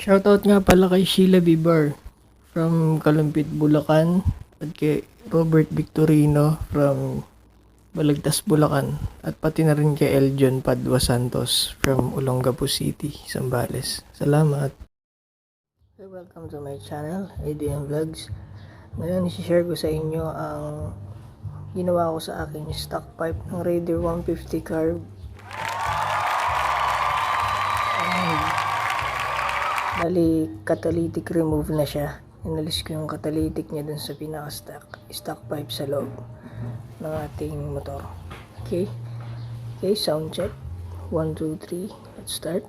Shoutout nga pala kay Sheila Bibar from Kalumpit, Bulacan at kay Robert Victorino from Balagtas, Bulacan at pati na rin kay Eljon Padua Santos from Olongapo City, Zambales. Salamat! So, welcome to my channel, ADM Vlogs. Ngayon, isi-share ko sa inyo ang ginawa ko sa aking stock pipe ng Raider 150 carb. Bali, catalytic remove na siya. Inalis ko yung catalytic niya dun sa pinaka-stock pipe sa loob ng ating motor. Okay, sound check. 1, 2, 3. Let's start.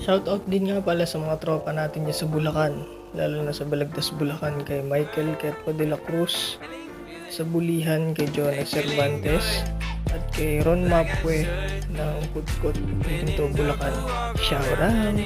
Shoutout din nga pala sa mga tropa natin dyan sa Bulacan, lalo na sa Balagtas, Bulacan, kay Michael Ketpo de la Cruz, sa Bulihan kay Jonas Cervantes, at kay Ron Mapwe ng Putkot dito Bulacan. Shoutout!